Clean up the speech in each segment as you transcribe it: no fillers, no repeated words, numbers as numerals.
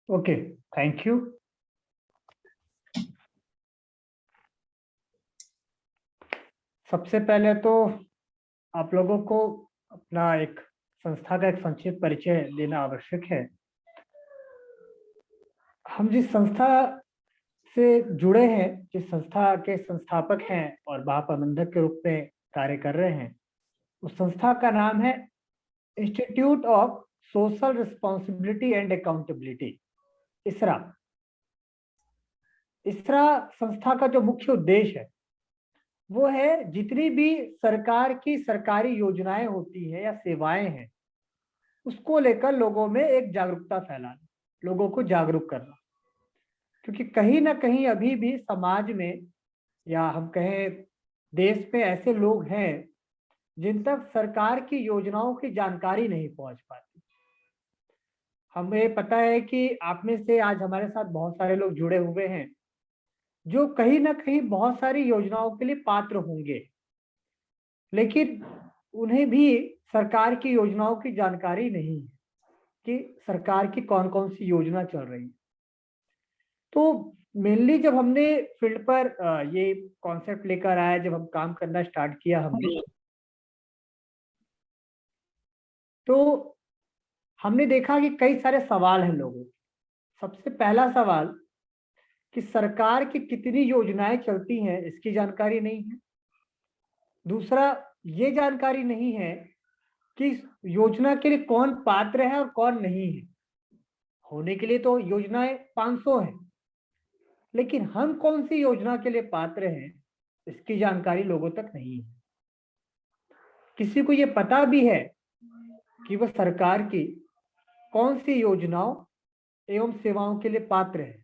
Okay, thank you. सबसे पहले तो आप लोगों को अपना एक संस्था का एक संक्षिप्त परिचय देना आवश्यक है। हम जिस संस्था से जुड़े हैं, जिस संस्था के संस्थापक हैं और महाप्रबंधक के रूप में कार्य कर रहे हैं, उस संस्था का नाम है institute of social responsibility and accountability, इसरा। इसरा संस्था का जो मुख्य उद्देश्य है वो है जितनी भी सरकार की सरकारी योजनाएं होती है या सेवाएं हैं, उसको लेकर लोगों में एक जागरूकता फैलाना, लोगों को जागरूक करना। क्योंकि कहीं ना कहीं अभी भी समाज में या हम कहें देश में ऐसे लोग हैं जिन तक सरकार की योजनाओं की जानकारी नहीं पहुंच पाती। हमें पता है कि आप में से आज हमारे साथ बहुत सारे लोग जुड़े हुए हैं जो कहीं ना कहीं बहुत सारी योजनाओं के लिए पात्र होंगे, लेकिन उन्हें भी सरकार की योजनाओं की जानकारी नहीं है कि सरकार की कौन कौन सी योजना चल रही है। तो मेनली जब हमने फील्ड पर ये कॉन्सेप्ट लेकर आया, जब हम काम करना स्टार्ट किया हमने, तो हमने देखा कि कई सारे सवाल हैं लोगों के। सबसे पहला सवाल कि सरकार की कितनी योजनाएं चलती हैं इसकी जानकारी नहीं है। दूसरा, ये जानकारी नहीं है कि इस योजना के लिए कौन पात्र है और कौन नहीं है। होने के लिए तो योजनाएं 500 हैं, लेकिन हम कौन सी योजना के लिए पात्र हैं इसकी जानकारी लोगों तक नहीं है। किसी को ये पता भी है कि वह सरकार की कौन सी योजनाओं एवं सेवाओं के लिए पात्र है।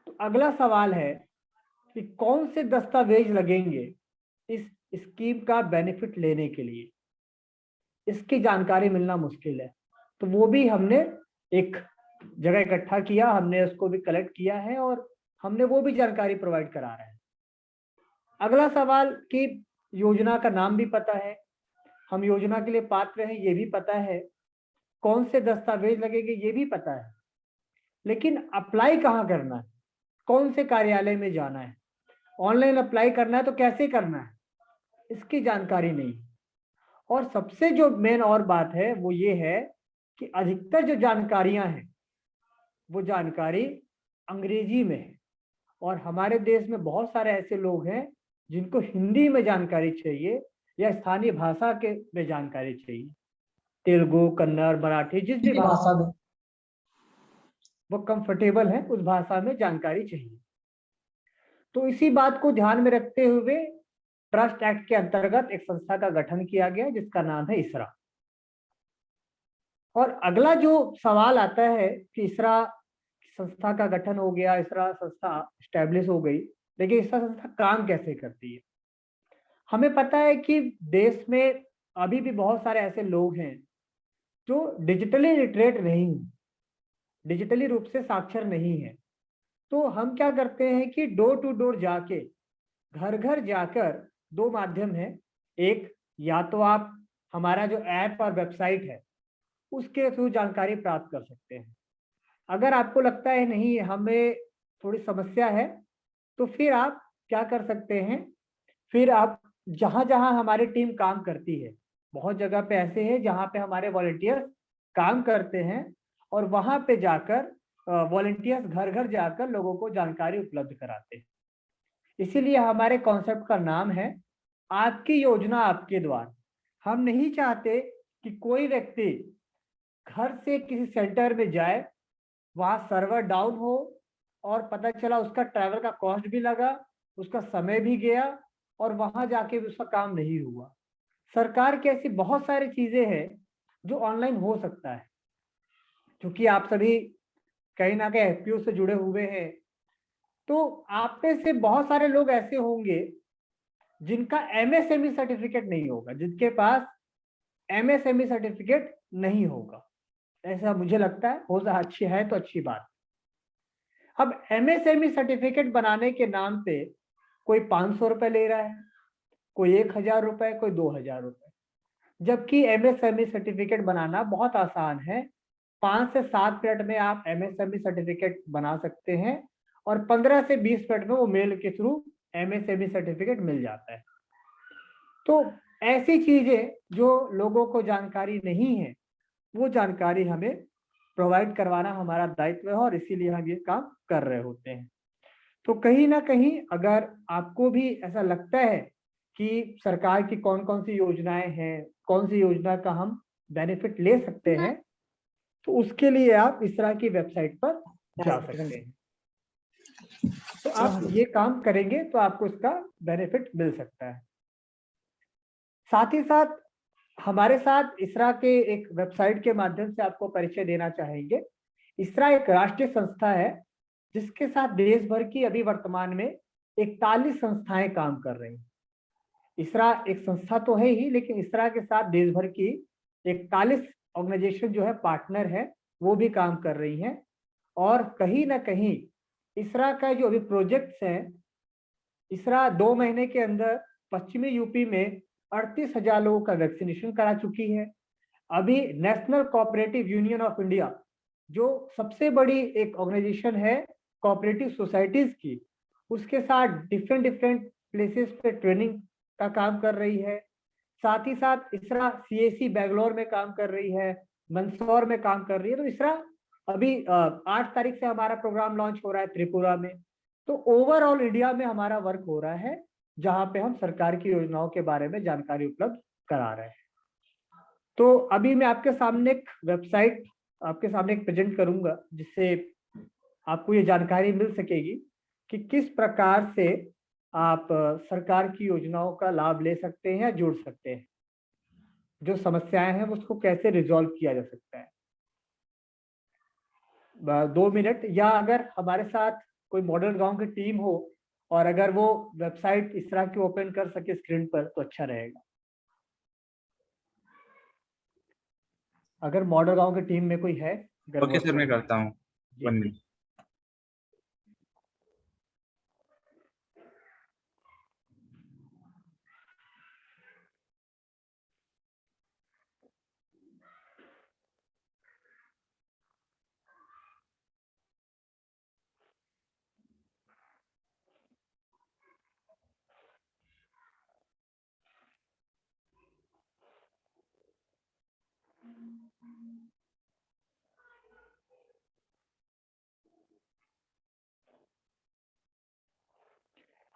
तो अगला सवाल है कि कौन से दस्तावेज लगेंगे इस स्कीम का बेनिफिट लेने के लिए, इसकी जानकारी मिलना मुश्किल है। तो वो भी हमने एक जगह इकट्ठा किया, हमने उसको भी कलेक्ट किया है और हमने वो भी जानकारी प्रोवाइड करा रहे हैं। अगला सवाल कि योजना का नाम भी पता है, हम योजना के लिए पात्र हैं ये भी पता है, कौन से दस्तावेज लगेंगे ये भी पता है, लेकिन अप्लाई कहाँ करना है, कौन से कार्यालय में जाना है, ऑनलाइन अप्लाई करना है तो कैसे करना है, इसकी जानकारी नहीं। और सबसे जो मेन और बात है वो ये है कि अधिकतर जो जानकारियां हैं वो जानकारी अंग्रेजी में है, और हमारे देश में बहुत सारे ऐसे लोग हैं जिनको हिंदी में जानकारी चाहिए या स्थानीय भाषा के में जानकारी चाहिए, तेलुगु, कन्नड़, मराठी, जिस भी भाषा में वो कंफर्टेबल है उस भाषा में जानकारी चाहिए। तो इसी बात को ध्यान में रखते हुए ट्रस्ट एक्ट के अंतर्गत एक संस्था का गठन किया गया जिसका नाम है इसरा। और अगला जो सवाल आता है कि इसरा संस्था का गठन हो गया, इसरा संस्था स्टैब्लिश हो गई, लेकिन इसरा संस्था काम कैसे करती है। हमें पता है कि देश में अभी भी बहुत सारे ऐसे लोग हैं जो डिजिटली लिटरेट नहीं, डिजिटली रूप से साक्षर नहीं है। तो हम क्या करते हैं कि डोर टू डोर जाके, घर घर जाकर, दो माध्यम है। एक, या तो आप हमारा जो ऐप और वेबसाइट है उसके थ्रू जानकारी प्राप्त कर सकते हैं। अगर आपको लगता है नहीं हमें थोड़ी समस्या है तो फिर आप क्या कर सकते हैं, फिर आप जहां जहां हमारी टीम काम करती है, बहुत जगह पे ऐसे हैं जहां पे हमारे वॉलंटियर्स काम करते हैं और वहां पे जाकर वॉलंटियर्स घर घर जाकर लोगों को जानकारी उपलब्ध कराते हैं। इसीलिए हमारे कॉन्सेप्ट का नाम है आपकी योजना आपके द्वार। हम नहीं चाहते कि कोई व्यक्ति घर से किसी सेंटर में जाए, वहां सर्वर डाउन हो और पता चला उसका ट्रैवल का कॉस्ट भी लगा, उसका समय भी गया और वहां जाके भी उसका काम नहीं हुआ। सरकार की ऐसी बहुत सारी चीजें हैं जो ऑनलाइन हो सकता है। क्योंकि आप सभी कहीं ना कहीं एफपीओ से जुड़े हुए हैं, तो आप में से बहुत सारे लोग ऐसे होंगे जिनका एमएसएमई सर्टिफिकेट नहीं होगा, जिनके पास एमएसएमई सर्टिफिकेट नहीं होगा। ऐसा मुझे लगता है, हो अच्छी है तो अच्छी बात। अब एमएसएमई सर्टिफिकेट बनाने के नाम पे कोई 500 रुपए ले रहा है, कोई 1000 रुपए, कोई 2000 रुपए। जबकि एमएसएमई सर्टिफिकेट बनाना बहुत आसान है। 5 से 7 मिनट में आप एमएसएमई सर्टिफिकेट बना सकते हैं और 15 से 20 मिनट में वो मेल के थ्रू एमएसएमई सर्टिफिकेट मिल जाता है। तो ऐसी चीजें जो लोगों को जानकारी नहीं है, वो जानकारी हमें प्रोवाइड करवाना हमारा दायित्व है और इसीलिए हम ये काम कर रहे होते हैं। तो कहीं ना कहीं अगर आपको भी ऐसा लगता है कि सरकार की कौन कौन सी योजनाएं हैं, कौन सी योजना का हम बेनिफिट ले सकते हैं, तो उसके लिए आप इस तरह की वेबसाइट पर जा सकते हैं। तो आप ये काम करेंगे तो आपको इसका बेनिफिट मिल सकता है। साथ ही साथ हमारे साथ इसरा के एक वेबसाइट के माध्यम से आपको परिचय देना चाहेंगे। इसरा एक राष्ट्रीय संस्था है जिसके साथ देश भर की अभी वर्तमान में 41 संस्थाएं काम कर रही हैं। इसरा एक संस्था तो है ही, लेकिन इसरा के साथ देश भर की 41 ऑर्गेनाइजेशन जो है पार्टनर है, वो भी काम कर रही हैं। और कहीं ना कहीं इसरा का जो अभी प्रोजेक्ट्स हैं, इसरा 2 महीने के अंदर पश्चिमी यूपी में 38,000 लोगों का वैक्सीनेशन करा चुकी है। अभी national cooperative union of India, जो सबसे बड़ी एक ऑर्गेनाइजेशन है कोऑपरेटिव सोसाइटीज की, उसके साथ डिफरेंट डिफरेंट प्लेसेस पे ट्रेनिंग का काम कर रही है। साथ ही साथ इसरा सीएसी बैंगलोर में काम कर रही है, मंदसौर में काम कर रही है। तो इसरा अभी 8 तारीख से हमारा प्रोग्राम लॉन्च हो रहा है त्रिपुरा में। तो ओवरऑल इंडिया में हमारा वर्क हो रहा है, जहां पे हम सरकार की योजनाओं के बारे में जानकारी उपलब्ध करा रहे हैं। तो अभी मैं आपके सामने एक वेबसाइट आपके सामने एक प्रेजेंट करूंगा, जिससे आपको ये जानकारी मिल सकेगी कि किस प्रकार से आप सरकार की योजनाओं का लाभ ले सकते हैं या जुड़ सकते हैं। जो समस्याएं हैं उसको कैसे रिजॉल्व किया जा सकता है। 2 मिनट, या अगर हमारे साथ कोई मॉडल गांव की टीम हो और अगर वो वेबसाइट इस तरह की ओपन कर सके स्क्रीन पर तो अच्छा रहेगा। अगर मॉडल गांव की टीम में कोई है, अगर ओके सर, मैं करता हूँ। 1 मिनट।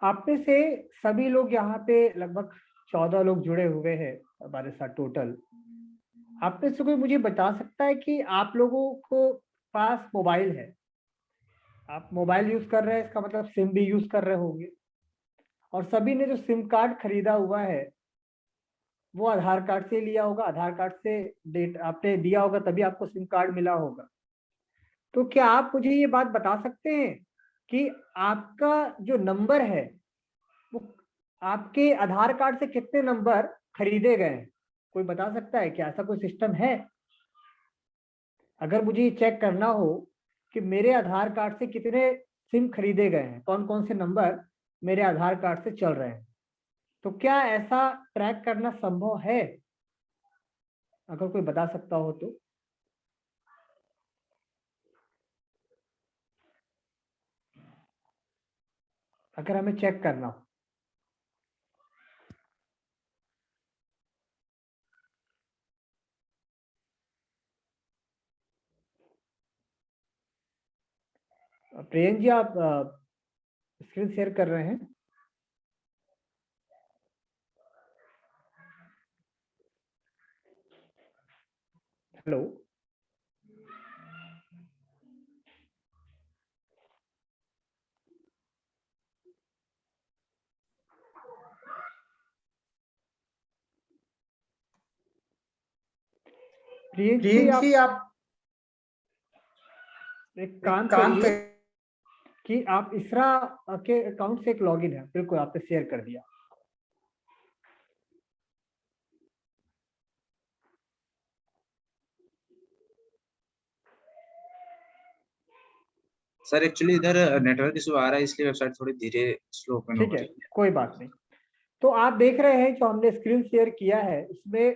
आप में से सभी लोग यहाँ पे लगभग 14 लोग जुड़े हुए हैं हमारे साथ टोटल। आप में से कोई मुझे बता सकता है कि आप लोगों को पास मोबाइल है, आप मोबाइल यूज कर रहे हैं, इसका मतलब सिम भी यूज कर रहे होंगे। और सभी ने जो सिम कार्ड खरीदा हुआ है वो आधार कार्ड से लिया होगा, आधार कार्ड से डेट आपने दिया होगा तभी आपको सिम कार्ड मिला होगा। तो क्या आप मुझे ये बात बता सकते हैं कि आपका जो नंबर है वो आपके आधार कार्ड से कितने नंबर खरीदे गए हैं? कोई बता सकता है क्या? ऐसा कोई सिस्टम है? अगर मुझे ये चेक करना हो कि मेरे आधार कार्ड से कितने सिम खरीदे गए हैं, कौन कौन से नंबर मेरे आधार कार्ड से चल रहे हैं, तो क्या ऐसा ट्रैक करना संभव है? अगर कोई बता सकता हो तो। अगर हमें चेक करना हो। प्रियंक जी, आप स्क्रीन शेयर कर रहे हैं? हेलो। प्रियंक जी, आप एक काम करिए कि आप इसरा के अकाउंट से एक लॉगिन है, बिल्कुल आपने शेयर कर दिया। सर एक्चुअली इधर नेटवर्क इशू आ रहा है, इसलिए वेबसाइट थोड़ी धीरे स्लो ओपन हो ठीक है, रही है। कोई बात नहीं। तो आप देख रहे हैं जो हमने स्क्रीन शेयर किया है, इसमें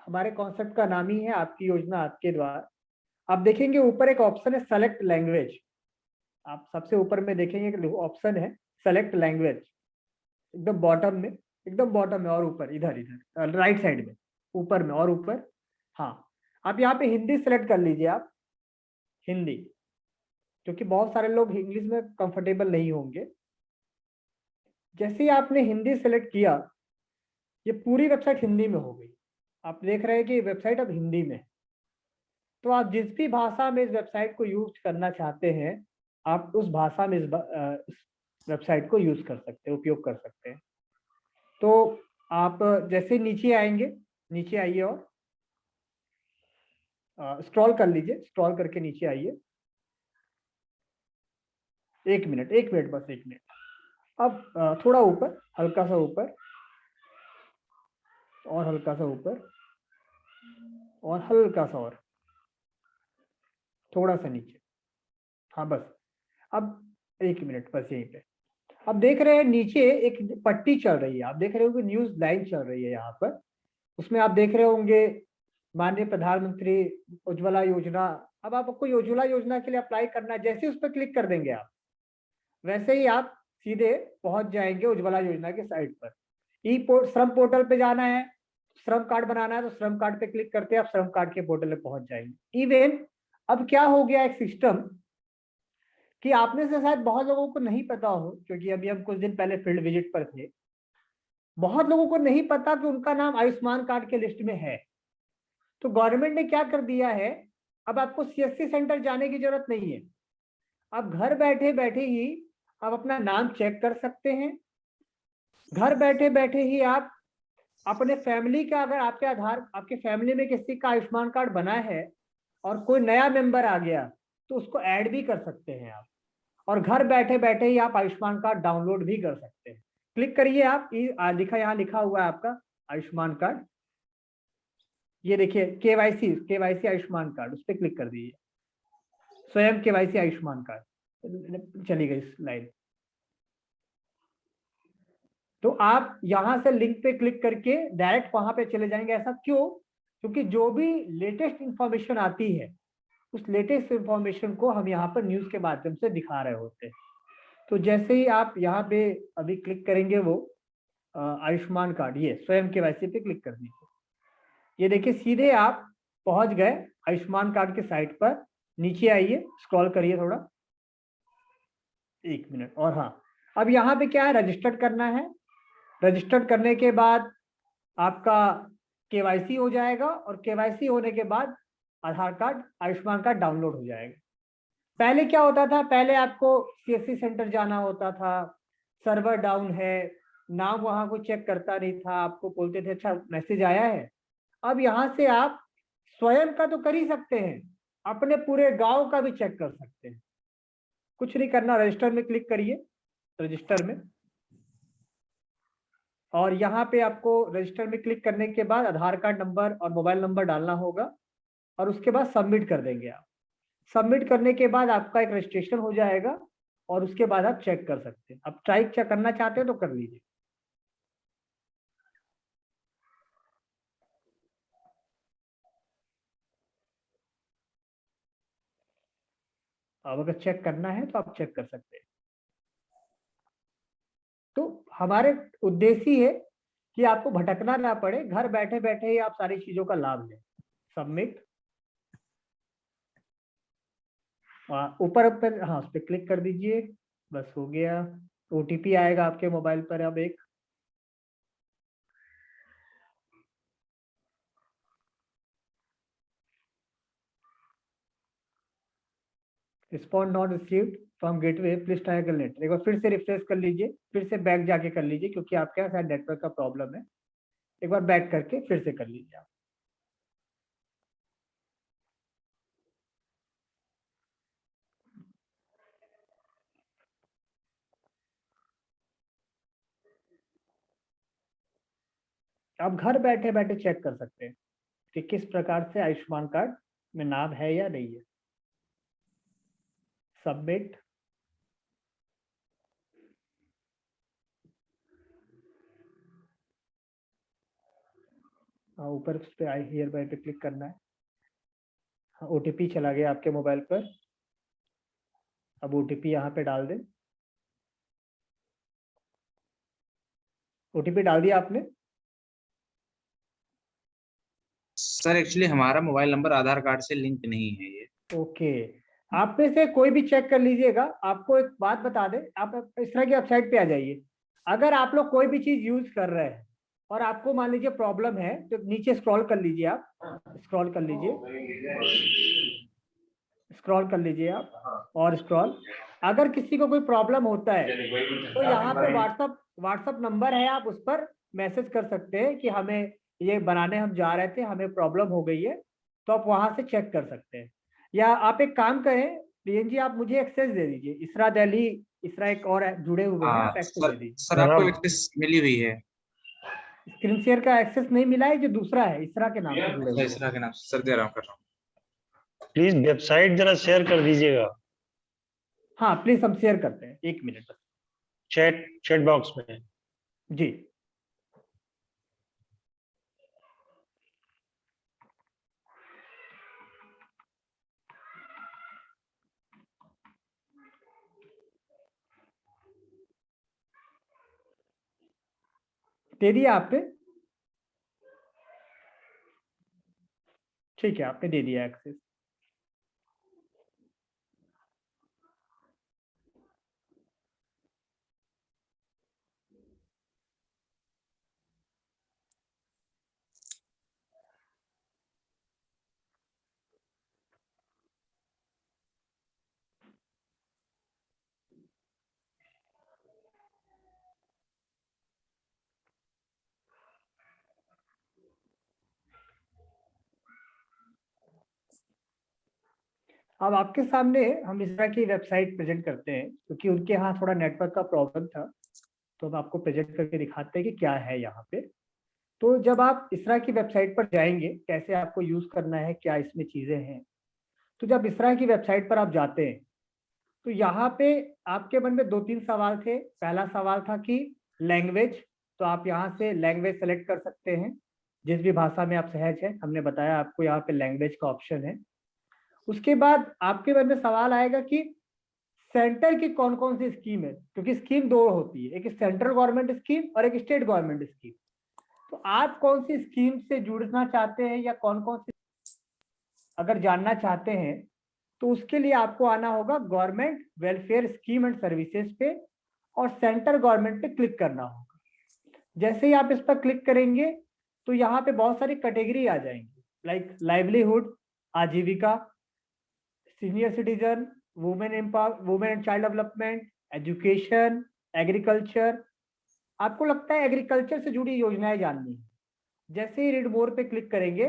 हमारे कॉन्सेप्ट का नाम ही है आपकी योजना आपके द्वार। आप देखेंगे ऊपर एक ऑप्शन है सेलेक्ट लैंग्वेज। आप सबसे ऊपर में देखेंगे ऑप्शन है सेलेक्ट लैंग्वेज, एकदम बॉटम में और ऊपर इधर इधर राइट साइड में, ऊपर में और ऊपर। हाँ, आप यहाँ पे हिंदी सेलेक्ट कर लीजिए आप, हिंदी, क्योंकि बहुत सारे लोग इंग्लिश में कंफर्टेबल नहीं होंगे। जैसे ही आपने हिंदी सेलेक्ट किया, ये पूरी वेबसाइट हिंदी में हो गई। आप देख रहे हैं कि वेबसाइट अब हिंदी में है। तो आप जिस भी भाषा में इस वेबसाइट को यूज करना चाहते हैं, आप उस भाषा में इस वेबसाइट को यूज कर सकते हैं, उपयोग कर सकते हैं। तो आप जैसे नीचे आएंगे, नीचे आइए और स्क्रॉल कर लीजिए, स्क्रॉल करके नीचे आइए। 1 मिनट, 1 मिनट, बस 1 मिनट। अब थोड़ा ऊपर, हल्का सा ऊपर, और हल्का सा ऊपर, और हल्का सा और थोड़ा सा नीचे। हाँ बस। अब 1 मिनट, बस यहीं पे। अब देख रहे हैं नीचे एक पट्टी चल रही है, आप देख रहे होंगे न्यूज लाइन चल रही है यहाँ पर। उसमें आप देख रहे होंगे माननीय प्रधानमंत्री उज्ज्वला योजना। अब आपको उज्ज्वला योजना के लिए अप्लाई करना है, जैसे उस पर क्लिक कर देंगे आप, वैसे ही आप सीधे पहुंच जाएंगे उज्ज्वला योजना के साइट पर। श्रम पोर्टल पे जाना है, श्रम कार्ड बनाना है, तो श्रम कार्ड पे क्लिक करते हैं आप श्रम कार्ड के पोर्टल पे पहुंच जाएंगे। इवन अब क्या हो गया एक सिस्टम कि आपने से शायद बहुत लोगों को नहीं पता हो, क्योंकि अभी हम कुछ दिन पहले फील्ड विजिट पर थे, बहुत लोगों को नहीं पता कि उनका नाम आयुष्मान कार्ड के लिस्ट में है। तो गवर्नमेंट ने क्या कर दिया है, अब आपको सीएससी सेंटर जाने की जरूरत नहीं है। आप घर बैठे बैठे ही आप अपना नाम चेक कर सकते हैं। घर बैठे बैठे ही आप अपने फैमिली का, अगर आपके फैमिली में किसी का आयुष्मान कार्ड बना है और कोई नया मेंबर आ गया, तो उसको ऐड भी कर सकते हैं आप। और घर बैठे बैठे ही आप आयुष्मान कार्ड डाउनलोड भी कर सकते हैं। क्लिक करिए आप, यहाँ लिखा हुआ है आपका आयुष्मान कार्ड। ये देखिए केवाईसी आयुष्मान कार्ड, उस पर क्लिक कर दीजिए। स्वयं केवाईसी आयुष्मान कार्ड, चली गई स्लाइड। तो आप यहां से लिंक पे क्लिक करके डायरेक्ट वहां पे चले जाएंगे। ऐसा क्यों? क्योंकि जो भी लेटेस्ट इंफॉर्मेशन आती है, उस लेटेस्ट इंफॉर्मेशन को हम यहाँ पर न्यूज के माध्यम से दिखा रहे होते हैं। तो जैसे ही आप यहाँ पे अभी क्लिक करेंगे, वो आयुष्मान कार्ड, ये स्वयं केवाईसी पे क्लिक कर दीजिए। ये देखिए सीधे आप पहुंच गए आयुष्मान कार्ड के साइट पर। नीचे आइए, स्क्रॉल करिए थोड़ा, 1 मिनट और। हाँ, अब यहाँ पे क्या है, रजिस्टर्ड करना है। रजिस्टर्ड करने के बाद आपका केवाईसी हो जाएगा, और केवाईसी होने के बाद आधार कार्ड, आयुष्मान कार्ड डाउनलोड हो जाएगा। पहले क्या होता था, पहले आपको सीएससी सेंटर जाना होता था, सर्वर डाउन है, नाम वहां को चेक करता नहीं था, आपको बोलते थे अच्छा मैसेज आया है। अब यहाँ से आप स्वयं का तो कर ही सकते हैं, अपने पूरे गांव का भी चेक कर सकते हैं। कुछ नहीं करना, रजिस्टर में क्लिक करिए, रजिस्टर में। और यहाँ पे आपको रजिस्टर में क्लिक करने के बाद आधार कार्ड नंबर और मोबाइल नंबर डालना होगा, और उसके बाद सबमिट कर देंगे आप। सबमिट करने के बाद आपका एक रजिस्ट्रेशन हो जाएगा, और उसके बाद आप चेक कर सकते हैं। आप ट्राई चेक करना चाहते हैं तो कर लीजिए। अब अगर चेक करना है तो आप चेक कर सकते हैं। तो हमारे उद्देश्य ही है कि आपको भटकना ना पड़े, घर बैठे बैठे ही आप सारी चीजों का लाभ लें। सबमिट, ऊपर ऊपर, हाँ, उस पर क्लिक कर दीजिए, बस हो गया। ओटीपी आएगा आपके मोबाइल पर अब एक। Respond not received from gateway, please try again later. एक बार फिर से रिफ्रेश कर लीजिए, फिर से बैक जाके कर लीजिए, क्योंकि आपके यहाँ शायद नेटवर्क का प्रॉब्लम है। एक बार बैक करके फिर से कर लीजिए आप। आप घर बैठे बैठे चेक कर सकते हैं कि किस प्रकार से आयुष्मान कार्ड में नाम है या नहीं है। सबमिट, ऊपर उस पे आई हियर बाय पे क्लिक करना है। हाँ, ओटीपी चला गया आपके मोबाइल पर। अब ओटीपी यहाँ पे डाल दें। ओटीपी डाल दिया आपने? सर एक्चुअली हमारा मोबाइल नंबर आधार कार्ड से लिंक नहीं है ये। ओके, आप में से कोई भी चेक कर लीजिएगा। आपको एक बात बता दें, आप इस तरह की वेबसाइट पे आ जाइए। अगर आप लोग कोई भी चीज यूज कर रहे हैं और आपको मान लीजिए प्रॉब्लम है, तो नीचे स्क्रॉल कर लीजिए। आप स्क्रॉल कर लीजिए, स्क्रॉल कर लीजिए आप, और स्क्रॉल। अगर किसी को कोई प्रॉब्लम होता है तो यहाँ पे व्हाट्सअप नंबर है, आप उस पर मैसेज कर सकते हैं कि हमें ये बनाने हम जा रहे थे, हमें प्रॉब्लम हो गई है। तो आप वहां से चेक कर सकते हैं। या आप एक काम करें प्रियन जी, आप मुझे एक्सेस दे दीजिए। इसरा दिल्ली, इसरा एक और जुड़े हुए हैं, हाँ आप एक्सेस दे सर, दीजिए। सर आपको एक्सेस मिली हुई है। स्क्रीन शेयर का एक्सेस नहीं मिला है, जो दूसरा है इसरा के नाम से जुड़े हुए हैं। इसरा के नाम से सर दे रहा हूँ, कर रहा हूँ। प्लीज वेबसाइट जरा शेयर कर दीजिएगा हाँ प्लीज, हम शेयर करते हैं, 1 मिनट बस। चैट बॉक्स में। जी, दे दिया आपने? ठीक है, आपने दे दिया एक्सेस। अब आपके सामने हम इस तरह की वेबसाइट प्रेजेंट करते हैं, क्योंकि उनके यहाँ थोड़ा नेटवर्क का प्रॉब्लम था। तो हम आपको प्रेजेंट करके दिखाते हैं कि क्या है यहाँ पे। तो जब आप इस तरह की वेबसाइट पर जाएंगे, कैसे आपको यूज करना है, क्या इसमें चीजें हैं। तो जब इस तरह की वेबसाइट पर आप जाते हैं, तो यहाँ पे आपके मन में 2-3 सवाल थे। पहला सवाल था कि लैंग्वेज, तो आप यहाँ से लैंग्वेज सेलेक्ट कर सकते हैं, जिस भी भाषा में आप सहज है। हमने बताया आपको यहाँ पे लैंग्वेज का ऑप्शन है। उसके बाद आपके मन में सवाल आएगा कि सेंटर की कौन कौन सी स्कीम है, क्योंकि स्कीम दो होती है, एक सेंट्रल गवर्नमेंट स्कीम और एक स्टेट गवर्नमेंट स्कीम। तो आप कौन सी स्कीम से जुड़ना चाहते हैं, या कौन कौन सी अगर जानना चाहते हैं, तो उसके लिए आपको आना होगा government welfare scheme and services पे, और सेंटर गवर्नमेंट पे क्लिक करना होगा। जैसे ही आप इस पर क्लिक करेंगे, तो यहाँ पे बहुत सारी कैटेगरी आ जाएंगी, लाइक लाइवलीहुड, आजीविका, senior citizen, women and child development, education, agriculture. आपको लगता है एग्रीकल्चर से जुड़ी योजनाएं जाननी है, जैसे ही रीड मोर पे क्लिक करेंगे,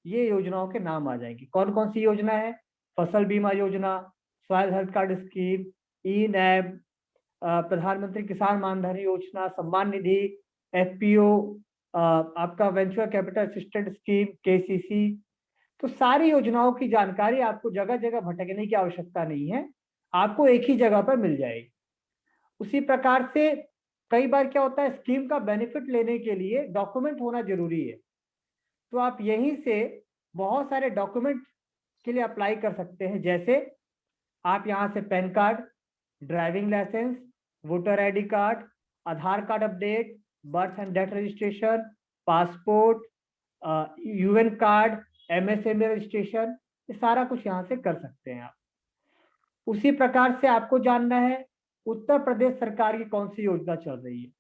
ये योजनाओं के नाम आ जाएंगे। कौन कौन सी योजना है? फसल बीमा योजना, सॉइल हेल्थ कार्ड स्कीम, ई नैब, प्रधानमंत्री किसान मानधन योजना, सम्मान निधि, एफपीओ, आपका venture capital assistant scheme, KCC. तो सारी योजनाओं की जानकारी आपको जगह जगह भटकने की आवश्यकता नहीं है, आपको एक ही जगह पर मिल जाएगी। उसी प्रकार से कई बार क्या होता है, स्कीम का बेनिफिट लेने के लिए डॉक्यूमेंट होना जरूरी है। तो आप यहीं से बहुत सारे डॉक्यूमेंट के लिए अप्लाई कर सकते हैं। जैसे आप यहाँ से PAN card, driving licence, voter ID card, Aadhaar card update, birth and death registration, passport, UAN card, MSME registration, ये सारा कुछ यहाँ से कर सकते हैं आप। उसी प्रकार से आपको जानना है उत्तर प्रदेश सरकार की कौन सी योजना चल रही है।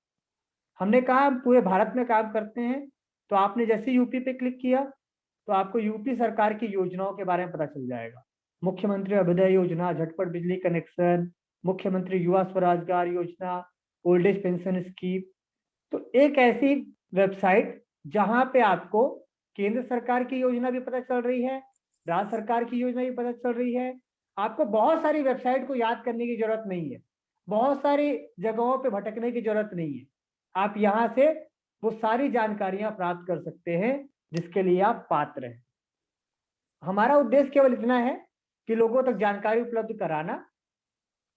हमने कहा हम पूरे भारत में काम करते हैं, तो आपने जैसे यूपी पे क्लिक किया, तो आपको यूपी सरकार की योजनाओं के बारे में पता चल जाएगा। मुख्यमंत्री अभ्युदय योजना, झटपट बिजली कनेक्शन, मुख्यमंत्री युवा स्वरोजगार योजना, ओल्ड एज पेंशन स्कीम। तो एक ऐसी वेबसाइट जहां पे आपको केंद्र सरकार की योजना भी पता चल रही है, राज्य सरकार की योजना भी पता चल रही है। आपको बहुत सारी वेबसाइट को याद करने की जरूरत नहीं है, बहुत सारी जगहों पे भटकने की जरूरत नहीं है। आप यहाँ से वो सारी जानकारियां प्राप्त कर सकते हैं जिसके लिए आप पात्र हैं। हमारा उद्देश्य केवल इतना है कि लोगों तक जानकारी उपलब्ध कराना,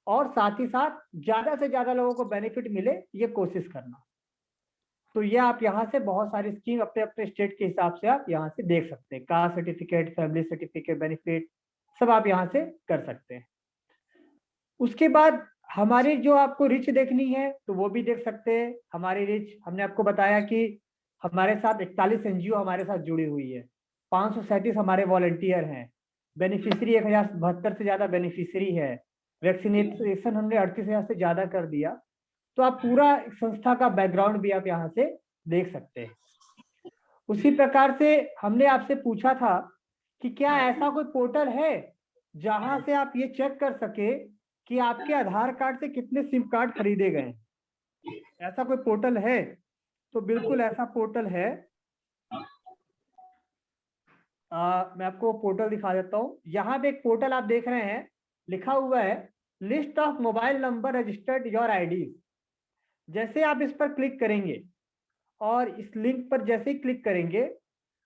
और साथ ही साथ ज्यादा से ज्यादा लोगों को बेनिफिट मिले, ये कोशिश करना। तो ये आप यहाँ से बहुत सारी स्कीम अपने अपने स्टेट के हिसाब से आप यहाँ से देख सकते हैं। Caste certificate, family certificate, benefit सब आप यहाँ से कर सकते हैं। उसके बाद हमारी जो आपको रिच देखनी है तो वो भी देख सकते हैं। हमारी रिच हमने आपको बताया कि हमारे साथ 41 एनजीओ हमारे साथ जुड़ी हुई है, 537 हमारे वॉलंटियर हैं, बेनिफिशियरी 1072 से ज्यादा बेनिफिशियरी है, वैक्सीनेशन हमने 38,000 से ज्यादा कर दिया। तो आप पूरा संस्था का बैकग्राउंड भी आप यहाँ से देख सकते हैं। उसी प्रकार से हमने आपसे पूछा था कि क्या ऐसा कोई पोर्टल है जहां से आप ये चेक कर सके कि आपके आधार कार्ड से कितने सिम कार्ड खरीदे गए। ऐसा कोई पोर्टल है? तो बिल्कुल ऐसा पोर्टल है। मैं आपको पोर्टल दिखा देता हूँ। यहाँ पे एक पोर्टल आप देख रहे हैं, लिखा हुआ है list of mobile number registered your ID. जैसे आप इस पर क्लिक करेंगे और इस लिंक पर जैसे ही क्लिक करेंगे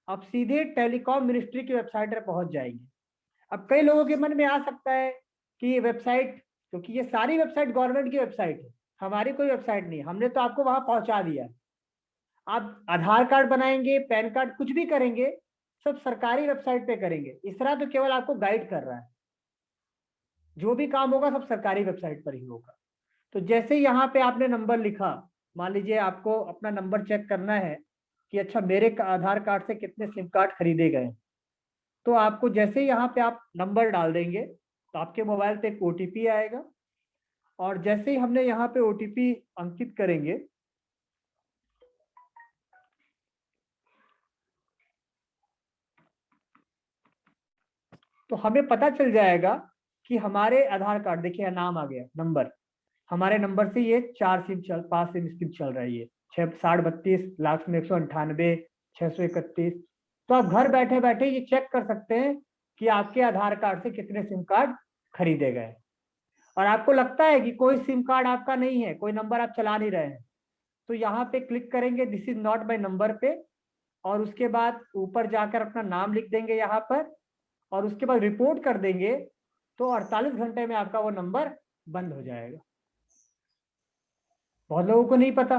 आप सीधे टेलीकॉम मिनिस्ट्री की वेबसाइट पर पहुंच जाएंगे। अब कई लोगों के मन में आ सकता है कि ये वेबसाइट, क्योंकि ये सारी वेबसाइट गवर्नमेंट की वेबसाइट है, हमारी कोई वेबसाइट नहीं, हमने तो आपको वहां पहुंचा दिया। आप आधार कार्ड बनाएंगे, पैन कार्ड कुछ भी करेंगे, सब सरकारी वेबसाइट पे करेंगे। इस तरह तो केवल आपको गाइड कर रहा है, जो भी काम होगा सब सरकारी वेबसाइट पर ही होगा। तो जैसे यहाँ पे आपने नंबर लिखा, मान लीजिए आपको अपना नंबर चेक करना है कि अच्छा मेरे आधार कार्ड से कितने सिम कार्ड खरीदे गए, तो आपको जैसे ही यहाँ पे आप नंबर डाल देंगे तो आपके मोबाइल पे एक ओटीपी आएगा, और जैसे ही हमने यहाँ पे ओटीपी अंकित करेंगे तो हमें पता चल जाएगा कि हमारे आधार कार्ड, देखिए नाम आ गया, नंबर, हमारे नंबर से ये 5 सिम स्कीम चल रही है, 6032 लाख में 198 631। तो आप घर बैठे बैठे ये चेक कर सकते हैं कि आपके आधार कार्ड से कितने सिम कार्ड खरीदे गए। और आपको लगता है कि कोई सिम कार्ड आपका नहीं है, कोई नंबर आप चला नहीं रहे हैं, तो यहाँ पे क्लिक करेंगे this is not my number पे, और उसके बाद ऊपर जाकर अपना नाम लिख देंगे यहाँ पर, और उसके बाद रिपोर्ट कर देंगे, तो 48 घंटे में आपका वो नंबर बंद हो जाएगा। बहुत लोगों को नहीं पता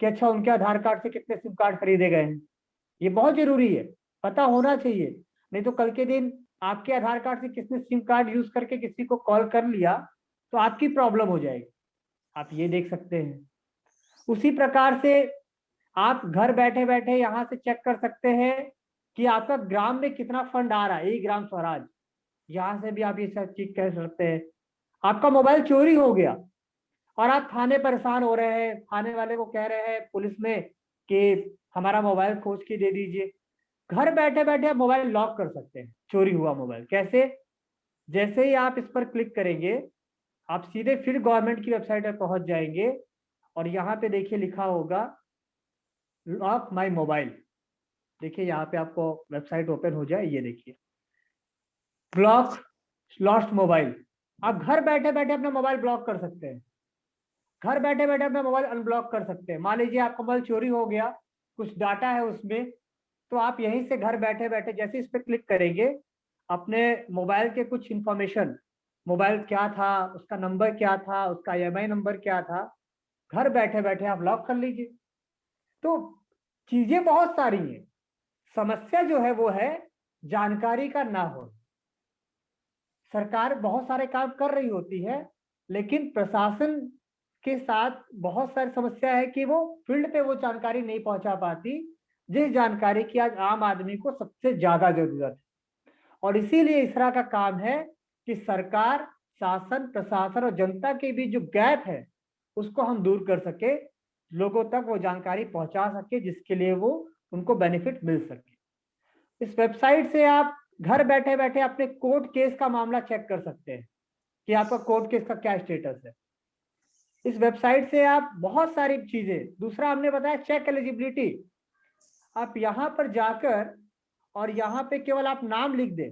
कि अच्छा उनके आधार कार्ड से कितने सिम कार्ड खरीदे गए हैं। ये बहुत जरूरी है, पता होना चाहिए, नहीं तो कल के दिन आपके आधार कार्ड से किसने सिम कार्ड यूज करके किसी को कॉल कर लिया तो आपकी प्रॉब्लम हो जाएगी। आप ये देख सकते हैं। उसी प्रकार से आप घर बैठे बैठे यहाँ से चेक कर सकते हैं कि आपका ग्राम में कितना फंड आ रहा है, ई ग्राम स्वराज, यहाँ से भी आप ये सब चीज कर सकते हैं। आपका मोबाइल चोरी हो गया और आप थाने परेशान हो रहे हैं, थाने वाले को कह रहे हैं पुलिस में कि हमारा मोबाइल खोज के दे दीजिए, घर बैठे बैठे आप मोबाइल लॉक कर सकते हैं चोरी हुआ मोबाइल। कैसे? जैसे ही आप इस पर क्लिक करेंगे आप सीधे फिर गवर्नमेंट की वेबसाइट पर पहुंच जाएंगे, और यहाँ पे देखिए लिखा होगा लॉक माई मोबाइल। देखिए यहाँ पे आपको वेबसाइट ओपन हो जाए, ये देखिए ब्लॉक लॉस्ट मोबाइल। आप घर बैठे बैठे अपना मोबाइल ब्लॉक कर सकते हैं, घर बैठे बैठे अपना मोबाइल अनब्लॉक कर सकते हैं। मान लीजिए आपका मोबाइल चोरी हो गया, कुछ डाटा है उसमें, तो आप यहीं से घर बैठे बैठे जैसे इस पर क्लिक करेंगे अपने मोबाइल के कुछ इंफॉर्मेशन, मोबाइल क्या था, उसका नंबर क्या था, उसका ईएमआई नंबर क्या था, घर बैठे बैठे आप लॉक कर लीजिए। तो चीजें बहुत सारी हैं, समस्या जो है वो है जानकारी का ना हो। सरकार बहुत सारे काम कर रही होती है, लेकिन प्रशासन के साथ बहुत सारी समस्या है कि वो फील्ड पे वो जानकारी नहीं पहुंचा पाती, जिस जानकारी की आज आम आदमी को सबसे ज्यादा जरूरत है। और इसीलिए इस तरह का काम है कि सरकार, शासन, प्रशासन और जनता के बीच जो गैप है उसको हम दूर कर सके, लोगों तक वो जानकारी पहुंचा सके जिसके लिए वो उनको बेनिफिट मिल सके। इस वेबसाइट से आप घर बैठे बैठे अपने कोर्ट केस का मामला चेक कर सकते हैं कि आपका कोर्ट केस का क्या स्टेटस है। इस वेबसाइट से आप बहुत सारी चीजें, दूसरा हमने बताया चेक एलिजिबिलिटी, आप यहाँ पर जाकर और यहाँ पे केवल आप नाम लिख दें,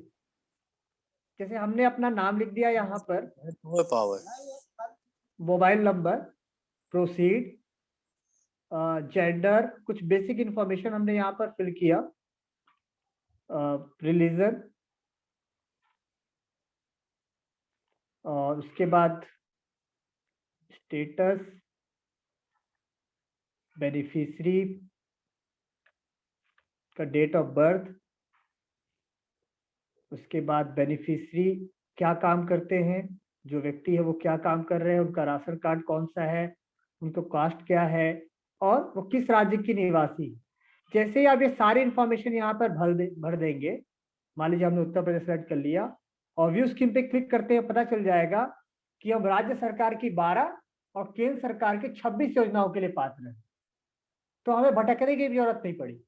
जैसे हमने अपना नाम लिख दिया यहाँ पर, मोबाइल नंबर, प्रोसीड, जेंडर, कुछ बेसिक इंफॉर्मेशन हमने यहाँ पर फिल किया, रिलीजन, और उसके बाद स्टेटस, बेनिफिशियरी का डेट ऑफ बर्थ, उसके बाद बेनिफिशियरी क्या काम करते हैं, जो व्यक्ति है वो क्या काम कर रहे हैं, उनका राशन कार्ड कौन सा है, उनको कास्ट क्या है, और वो किस राज्य की निवासी। जैसे ही आप ये सारी इंफॉर्मेशन यहाँ पर भर देंगे, मान लीजिए हमने उत्तर प्रदेश सेलेक्ट कर लिया और व्यू स्कीम पे क्लिक करते हैं, पता चल जाएगा कि हम राज्य सरकार की 12 और केंद्र सरकार की 26 योजनाओं के लिए पात्र हैं। तो हमें भटकने की भी जरूरत नहीं पड़ी,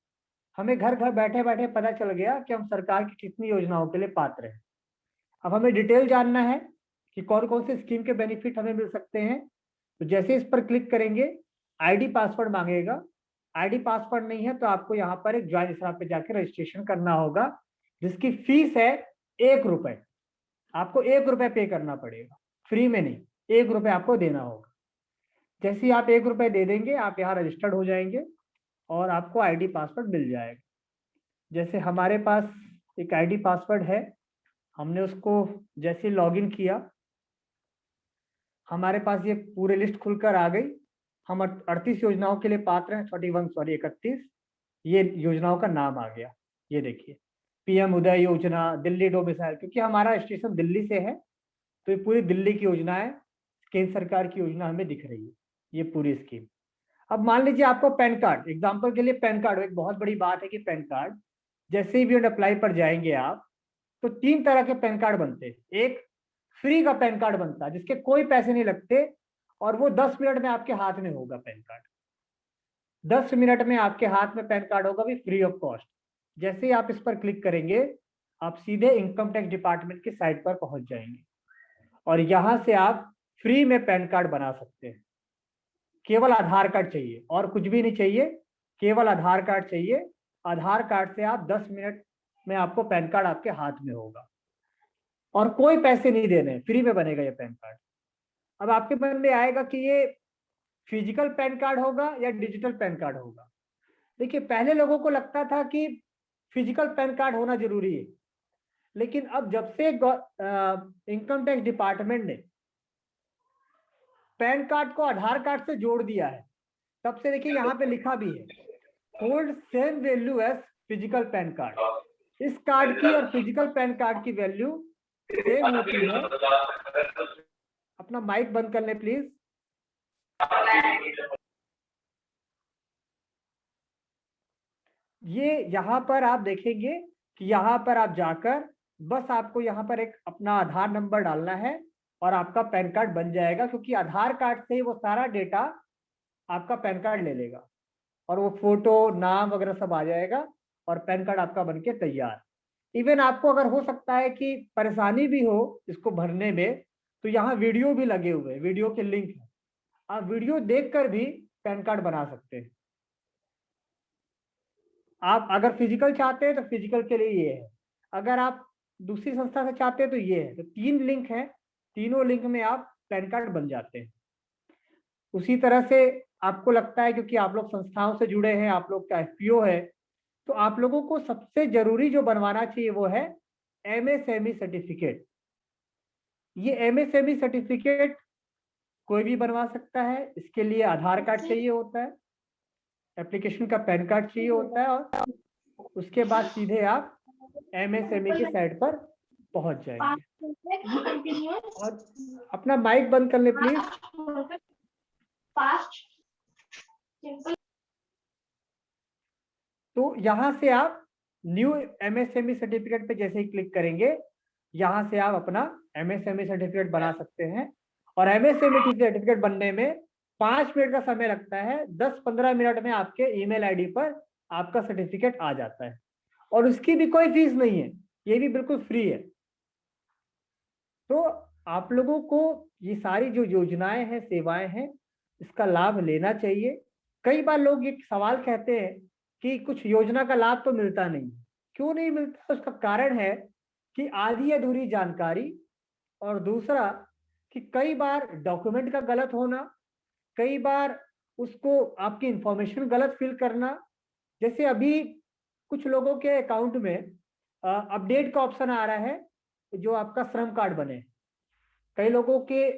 हमें घर घर बैठे बैठे पता चल गया कि हम सरकार की कितनी योजनाओं के लिए पात्र हैं। अब हमें डिटेल जानना है कि कौन कौन से स्कीम के बेनिफिट हमें मिल सकते हैं, तो जैसे इस पर क्लिक करेंगे आईडी पासवर्ड मांगेगा। आईडी पासवर्ड नहीं है तो आपको यहाँ पर एक ज्वाइन पे जाकर रजिस्ट्रेशन करना होगा, जिसकी फीस है 1 रुपए। आपको 1 रुपए पे करना पड़ेगा, फ्री में नहीं, 1 रुपए आपको देना होगा। जैसे ही आप 1 रुपए दे देंगे आप यहाँ रजिस्टर्ड हो जाएंगे और आपको आईडी पासवर्ड मिल जाएगा। जैसे हमारे पास एक आईडी पासवर्ड है, हमने उसको जैसे लॉगिन किया हमारे पास ये पूरे लिस्ट खुलकर आ गई। हम 38 योजनाओं के लिए पात्र हैं, 31 ये योजनाओं का नाम आ गया। ये देखिए पीएम उदय योजना, दिल्ली डोमिसाइल, क्योंकि हमारा स्टेशन दिल्ली से है तो ये पूरी दिल्ली की योजना है, केंद्र सरकार की योजना हमें दिख रही है ये पूरी स्कीम। अब मान लीजिए आपको पैन कार्ड, एग्जाम्पल के लिए पैन कार्ड, एक बहुत बड़ी बात है कि पैन कार्ड जैसे ही बियॉन्ड अप्लाई पर जाएंगे आप तो 3 तरह के पैन कार्ड बनते हैं। एक फ्री का पैन कार्ड बनता है जिसके कोई पैसे नहीं लगते और वो 10 मिनट में आपके हाथ में होगा। पैन कार्ड 10 मिनट में आपके हाथ में पैन कार्ड होगा, भी फ्री ऑफ कॉस्ट। जैसे ही आप इस पर क्लिक करेंगे आप सीधे इनकम टैक्स डिपार्टमेंट की साइट पर पहुंच जाएंगे और यहां से आप फ्री में पैन कार्ड बना सकते हैं। केवल आधार कार्ड चाहिए और कुछ भी नहीं चाहिए, केवल आधार कार्ड चाहिए। आधार कार्ड से आप 10 मिनट में आपको पैन कार्ड आपके हाथ में होगा और कोई पैसे नहीं देने, फ्री में बनेगा ये पैन कार्ड। अब आपके मन में आएगा कि ये फिजिकल पैन कार्ड होगा या डिजिटल पैन कार्ड होगा। देखिए पहले लोगों को लगता था कि फिजिकल पैन कार्ड होना जरूरी है, लेकिन अब जब से इनकम टैक्स डिपार्टमेंट ने पैन कार्ड को आधार कार्ड से जोड़ दिया है, तब से देखिए यहाँ पे लिखा भी है hold same value as physical PAN card. इस कार्ड की और फिजिकल पैन कार्ड की वैल्यू सेम होती है। अपना माइक बंद कर ले प्लीज। ये यहाँ पर आप देखेंगे कि यहाँ पर आप जाकर बस आपको यहाँ पर एक अपना आधार नंबर डालना है और आपका पैन कार्ड बन जाएगा, क्योंकि आधार कार्ड से ही वो सारा डेटा आपका पैन कार्ड ले लेगा और वो फोटो नाम वगैरह सब आ जाएगा और पैन कार्ड आपका बनके तैयार। इवन आपको अगर हो सकता है कि परेशानी भी हो इसको भरने में, तो यहाँ वीडियो भी लगे हुए हैं, वीडियो के लिंक है, आप वीडियो देखकर भी पैन कार्ड बना सकते हैं। आप अगर फिजिकल चाहते हैं तो फिजिकल के लिए ये है, अगर आप दूसरी संस्था से चाहते हैं तो ये है। तो 3 लिंक है, तीनों लिंक में आप पैन कार्ड बन जाते हैं। उसी तरह से आपको लगता है क्योंकि आप लोग संस्थाओं से जुड़े हैं, आप लोग का एफपीओ है, तो आप लोगों को सबसे जरूरी जो बनवाना चाहिए वो है एमएसएमई सर्टिफिकेट। ये एमएसएमई सर्टिफिकेट कोई भी बनवा सकता है, इसके लिए आधार कार्ड चाहिए होता है, एप्लीकेशन का पैन कार्ड चाहिए होता है और उसके बाद सीधे आप एमएसएमई की साइट पर पहुंच जाएंगे। और अपना माइक बंद कर ले प्लीज। तो यहाँ से आप न्यू एमएसएमई सर्टिफिकेट पे जैसे ही क्लिक करेंगे यहाँ से आप अपना एमएसएमई सर्टिफिकेट बना सकते हैं। और एमएसएमई सर्टिफिकेट बनने में 5 मिनट का समय लगता है, 10-15 मिनट में आपके ईमेल आईडी पर आपका सर्टिफिकेट आ जाता है और उसकी भी कोई फीस नहीं है, ये भी बिल्कुल फ्री है। तो आप लोगों को ये सारी जो योजनाएं हैं, सेवाएं हैं, इसका लाभ लेना चाहिए। कई बार लोग ये सवाल कहते हैं कि कुछ योजना का लाभ तो मिलता नहीं, क्यों नहीं मिलता? उसका कारण है कि आधी अधूरी जानकारी और दूसरा कि कई बार डॉक्यूमेंट का गलत होना, कई बार उसको आपकी इंफॉर्मेशन गलत फिल करना। जैसे अभी कुछ लोगों के अकाउंट में अपडेट का ऑप्शन आ रहा है जो आपका श्रम कार्ड बने, कई लोगों के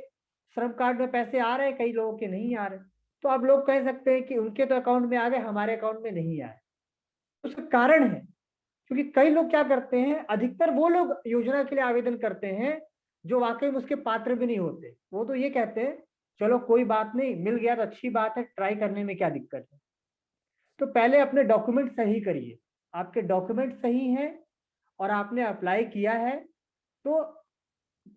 श्रम कार्ड में पैसे आ रहे हैं, कई लोगों के नहीं आ रहे। तो आप लोग कह सकते हैं कि उनके तो अकाउंट में आ गए, हमारे अकाउंट में नहीं आए। उसका कारण है क्योंकि कई लोग क्या करते हैं, अधिकतर वो लोग योजना के लिए आवेदन करते हैं जो वाकई में उसके पात्र भी नहीं होते। वो तो ये कहते हैं चलो कोई बात नहीं, मिल गया तो अच्छी बात है, ट्राई करने में क्या दिक्कत है। तो पहले अपने डॉक्यूमेंट सही करिए। आपके डॉक्यूमेंट सही हैं और आपने अप्लाई किया है तो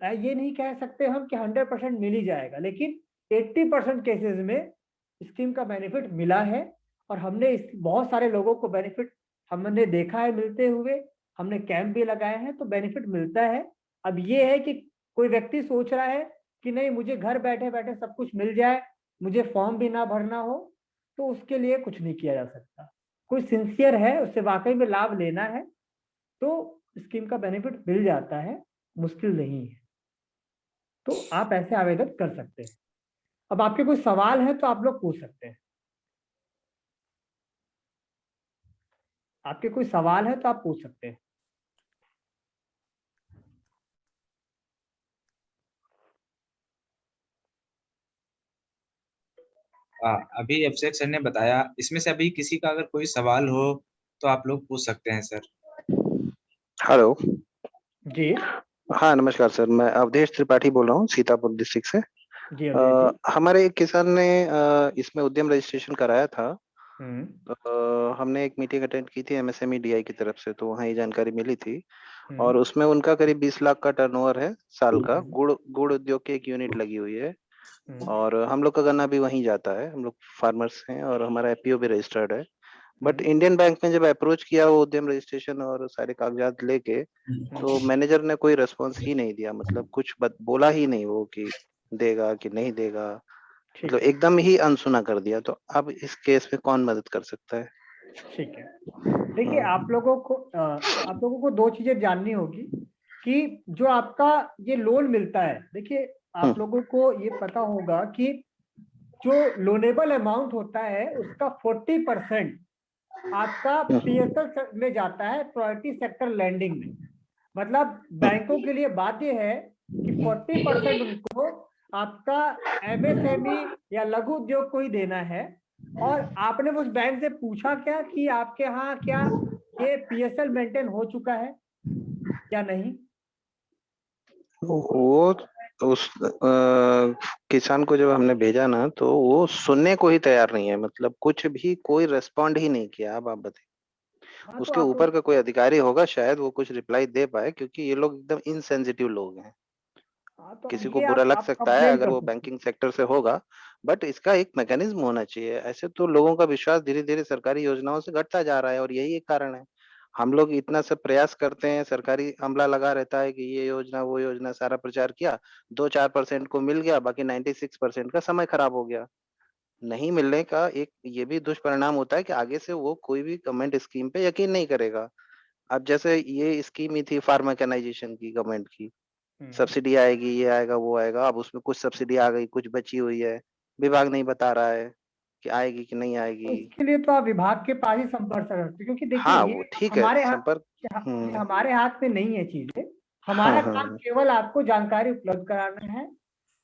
ये नहीं कह सकते हम कि 100% मिल ही जाएगा, लेकिन 80% केसेस में स्कीम का बेनिफिट मिला है। और हमने इस बहुत सारे लोगों को बेनिफिट हमने देखा है मिलते हुए, हमने कैंप भी लगाए हैं, तो बेनिफिट मिलता है। अब ये है कि कोई व्यक्ति सोच रहा है कि नहीं मुझे घर बैठे बैठे सब कुछ मिल जाए, मुझे फॉर्म भी ना भरना हो, तो उसके लिए कुछ नहीं किया जा सकता। कोई सिंसियर है, उससे वाकई में लाभ लेना है तो स्कीम का बेनिफिट मिल जाता है, मुश्किल नहीं है। तो आप ऐसे आवेदन कर सकते हैं। अब आपके कोई सवाल है तो आप लोग पूछ सकते हैं। आपके कोई सवाल है तो आप पूछ सकते हैं। अभी अभिषेक सर ने बताया, इसमें से अभी किसी का अगर कोई सवाल हो तो आप लोग पूछ सकते हैं सर। हेलो। जी हाँ नमस्कार सर, मैं अवधेश त्रिपाठी बोल रहा हूँ सीतापुर डिस्ट्रिक्ट से। जी अवधेश जी। हमारे एक किसान ने इसमें उद्यम रजिस्ट्रेशन कराया था। हम्म हमने एक मीटिंग अटेंड की थी एमएसएमई डीआई की तरफ से, तो वहाँ ये जानकारी मिली थी। हम्म और उसमें उनका करीब 20 लाख का टर्नओवर है साल का। हम्म गुड़ गुड़ उद्योग की एक यूनिट लगी हुई है। हम्म और हम लोग का गन्ना भी वहीं जाता है, हम लोग फार्मर्स हैं और हमारा एपीओ भी रजिस्टर्ड है। बट हम्म इंडियन बैंक में जब अप्रोच किया वो उद्यम रजिस्ट्रेशन और सारे कागजात लेके, तो मैनेजर ने कोई रिस्पॉन्स ही नहीं दिया। मतलब कुछ बोला ही नहीं वो कि देगा कि नहीं देगा। ठीक मतलब है एकदम ही अनसुना कर दिया। तो अब इस केस में कौन मदद कर सकता है? ठीक है। देखिए हम्म, आप लोगों को दो चीजें जाननी होगी कि जो आपका ये लोन मिलता है, देखिए आप हम्म, लोगों को ये पता होगा कि जो लोनेबल अमाउंट होता है उसका 40% आपका हम्म, पीएसएल में जाता है, प्रायोरिटी सेक्टर लैंडिंग में। मतलब बैंकों के लिए बाध्य है कि 40% उनको आपका एमएसएमई या लघु उद्योग को ही देना है। और आपने उस बैंक से पूछा क्या कि आपके यहाँ क्या ये पीएसएल मेंटेन हो चुका है या नहीं? वो उस किसान को जब हमने भेजा ना, तो वो सुनने को ही तैयार नहीं है। मतलब कुछ भी कोई रेस्पॉन्ड ही नहीं किया। अब आप बताइए, हाँ तो उसके आप ऊपर का कोई अधिकारी होगा शायद वो कुछ रिप्लाई दे पाए, क्योंकि ये लोग एकदम इनसेंसिटिव लोग हैं। हाँ तो किसी को ये बुरा लग आप सकता है कंप्लेन अगर कर वो सकते हैं। बैंकिंग सेक्टर से होगा, बट इसका एक मैकेनिज्म होना चाहिए। ऐसे तो लोगों का विश्वास धीरे धीरे सरकारी योजनाओं से घटता जा रहा है, और यही एक कारण है। हम लोग इतना सब प्रयास करते हैं, सरकारी अमला लगा रहता है कि ये योजना वो योजना, सारा प्रचार किया, 2-4% को मिल गया, बाकी 96% का समय खराब हो गया। नहीं मिलने का एक ये भी दुष्परिणाम होता है कि आगे से वो कोई भी गवर्नमेंट स्कीम पे यकीन नहीं करेगा। अब जैसे ये स्कीम ही थी फार्माकेनाइजेशन की, गवर्नमेंट की हम्म। सब्सिडी आएगी, ये आएगा वो आएगा। अब उसमें कुछ सब्सिडी आ गई, कुछ बची हुई है। विभाग नहीं बता रहा है कि आएगी कि नहीं तो आएगी। इसके लिए तो आप विभाग के पास ही संपर्क कर सकते हैं, क्योंकि देखिए हाँ वो ये ठीक है, हमारे हाथ संपर्क। ये हम्म। हमारे हाथ में नहीं है चीजें। हाँ हमारा हाँ काम हाँ, केवल आपको जानकारी उपलब्ध कराना है।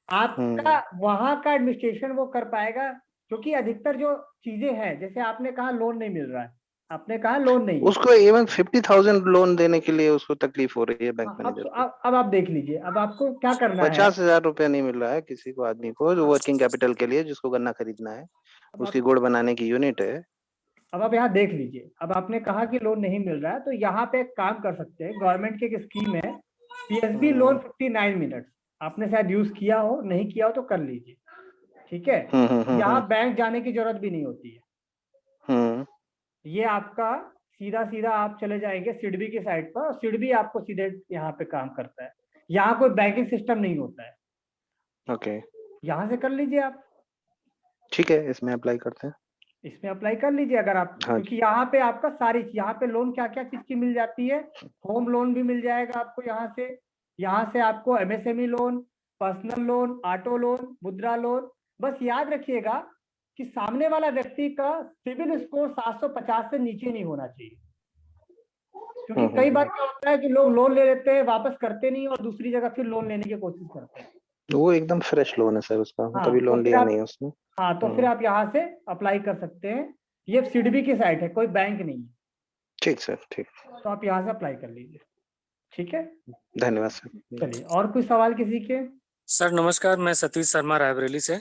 आपका हम्म। वहां का एडमिनिस्ट्रेशन वो कर पाएगा, क्योंकि अधिकतर जो चीजें हैं, जैसे आपने कहा लोन नहीं मिल रहा है, आपने कहा लोन नहीं है। उसको इवन 50,000 लोन देने के लिए उसको तकलीफ हो रही है बैंक हाँ मैनेजर को। अब आप देख लीजिए, अब आपको क्या करना है। 50,000 रुपया नहीं मिल रहा है किसी को, आदमी को, जो वर्किंग कैपिटल के लिए जिसको गन्ना खरीदना है, अब उसकी आप गुड़ बनाने की यूनिट है। अब आप यहाँ देख लीजिए। अब आपने कहा कि लोन नहीं मिल रहा है, तो यहाँ पे एक काम कर सकते हैं। गवर्नमेंट की एक स्कीम है पीएसबी लोन हम्म 59 मिनट्स। आपने शायद यूज किया हो, नहीं किया हो तो कर लीजिए। ठीक है। हम्म हम्म हम्म हम्म यहाँ बैंक जाने की जरूरत भी नहीं होती है। हम्म, ये आपका सीधा सीधा आप चले जाएंगे सिडबी की साइट पर, और सिडबी आपको सीधे यहाँ पे काम करता है। यहाँ कोई बैंकिंग सिस्टम नहीं होता है। ओके। यहाँ से कर लीजिए आप। ठीक है, इसमें अप्लाई करते हैं। इसमें अप्लाई कर लीजिए अगर आप, हाँ क्योंकि जी। यहाँ पे आपका सारी यहाँ पे लोन क्या क्या चीज की मिल जाती है। होम लोन भी मिल जाएगा आपको यहाँ से। यहाँ से आपको MSME loan, personal loan, auto loan, मुद्रा लोन। बस याद रखिएगा कि सामने वाला व्यक्ति का सिविल स्कोर 750 से नीचे नहीं होना चाहिए। क्योंकि कई बार हम्म। क्या होता है कि लोग लोन ले लेते हैं, वापस करते नहीं और दूसरी जगह फिर लोन लेने की कोशिश करते हैं। वो एकदम फ्रेश लोन है सर उसका, हाँ, कभी तो लोन फिर लिया आप- नहीं है उसने। हाँ, तो फिर आप यहाँ से अप्लाई कर सकते हैं। ये सिडबी की साइट है, कोई बैंक नहीं है, ठीक सर, ठीक। तो आप यहाँ से अप्लाई कर लीजिए। ठीक है, धन्यवाद सर। चलिए और कोई सवाल किसी के? सर नमस्कार, मैं सतीश शर्मा रायबरेली से।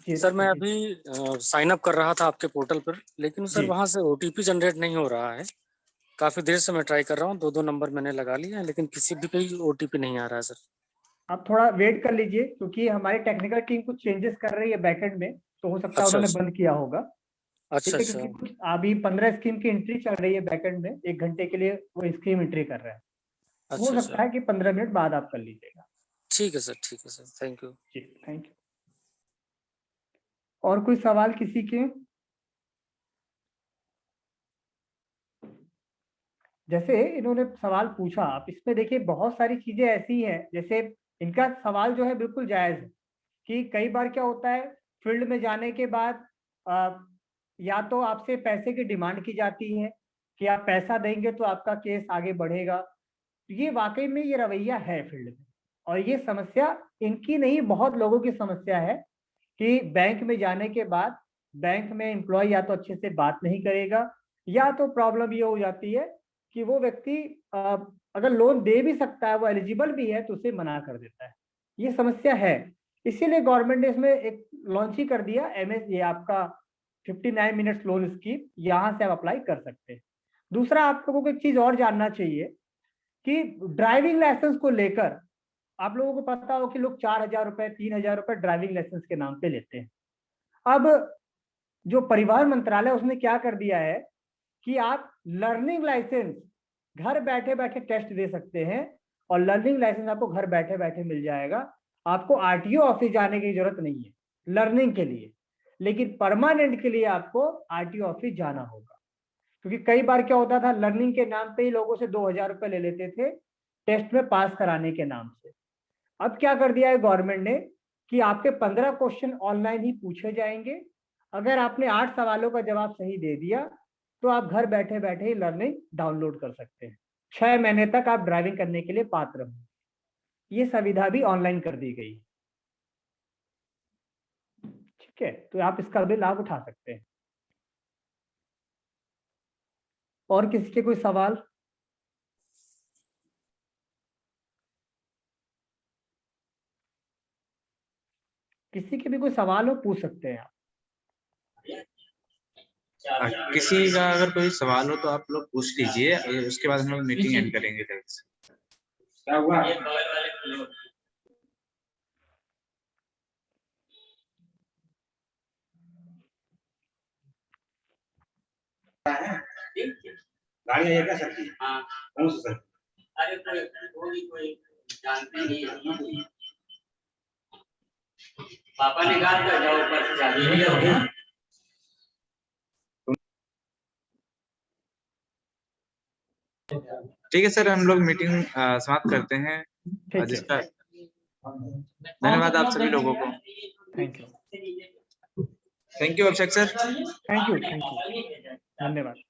जी, सर मैं जी, अभी साइन अप कर रहा था आपके पोर्टल पर, लेकिन सर जी। वहां से ओटीपी जनरेट नहीं हो रहा है। काफी देर से मैं ट्राई कर रहा हूँ, 2-2 नंबर मैंने लगा लिए हैं, लेकिन किसी भी पे ओटीपी नहीं आ रहा है सर। आप थोड़ा वेट कर लीजिए, क्योंकि हमारी टेक्निकल टीम कुछ चेंजेस कर रही है बैकएंड में, तो हो सकता है अच्छा उन्होंने अच्छा बंद किया होगा। अच्छा ठीक है, अच्छा क्योंकि कुछ अभी 15 स्कीम की एंट्री चल रही है बैकएंड में, 1 घंटे के लिए वो स्कीम एंट्री कर रहा है। हो अच्छा अच्छा। सकता है कि 15 मिनट बाद आप कर लीजिएगा। ठीक है सर, थैंक यू। जी, थैंक यू। और कोई सवाल किसी के? जैसे इन्होंने सवाल पूछा, आप इसमें देखिए बहुत सारी चीजें ऐसी हैं, जैसे इनका सवाल जो है बिल्कुल जायज है कि कई बार क्या होता है, फील्ड में जाने के बाद या तो आपसे पैसे की डिमांड की जाती है कि आप पैसा देंगे तो आपका केस आगे बढ़ेगा। तो ये वाकई में ये रवैया है फील्ड में, और ये समस्या इनकी नहीं, बहुत लोगों की समस्या है कि बैंक में जाने के बाद बैंक में एम्प्लॉय या तो अच्छे से बात नहीं करेगा, या तो प्रॉब्लम ये हो जाती है कि वो व्यक्ति अगर लोन दे भी सकता है, वो एलिजिबल भी है, तो उसे मना कर देता है। ये समस्या है, इसीलिए गवर्नमेंट ने इसमें एक लॉन्च ही कर दिया एमएस, ये आपका 59 मिनट्स लोन स्कीम, यहाँ से आप अप्लाई कर सकते हैं। दूसरा, आप लोगों को एक चीज और जानना चाहिए कि ड्राइविंग लाइसेंस को लेकर आप लोगों को पता हो कि लोग 4,000 रुपए 3,000 रुपए ड्राइविंग लाइसेंस के नाम पे लेते हैं। अब जो परिवहन मंत्रालय उसने क्या कर दिया है कि आप लर्निंग लाइसेंस घर बैठे बैठे टेस्ट दे सकते हैं, और लर्निंग लाइसेंस आपको घर बैठे बैठे मिल जाएगा। आपको आरटीओ ऑफिस जाने की जरूरत नहीं है लर्निंग के लिए, लेकिन परमानेंट के लिए आपको आरटीओ ऑफिस जाना होगा। क्योंकि कई बार क्या होता था, लर्निंग के नाम पे ही लोगों से 2,000 रुपए ले लेते थे टेस्ट में पास कराने के नाम से। अब क्या कर दिया है गवर्नमेंट ने कि आपके 15 क्वेश्चन ऑनलाइन ही पूछे जाएंगे। अगर आपने 8 सवालों का जवाब सही दे दिया तो आप घर बैठे बैठे ही लर्निंग डाउनलोड कर सकते हैं। 6 महीने तक आप ड्राइविंग करने के लिए पात्र हो। ये सुविधा भी ऑनलाइन कर दी गई। ठीक है, तो आप इसका भी लाभ उठा सकते हैं। और किसी के कोई सवाल? किसी के भी कोई सवाल हो पूछ सकते हैं आप। किसी का अगर कोई सवाल हो तो आप लोग पूछ लीजिए, उसके बाद हम लोग मीटिंग एंड करेंगे जल्द से। क्या हुआ? गाड़ी है क्या सर की? हाँ। कौन सी सर? अरे कोई जानते नहीं। पापा ने कहा था जाओ पर चाबी हो गया। ठीक है सर, हम लोग मीटिंग समाप्त करते हैं। ठीक है, जिसका धन्यवाद आप सभी लोगों को। Thank you. Thank you Abhishek sir. Thank you, धन्यवाद।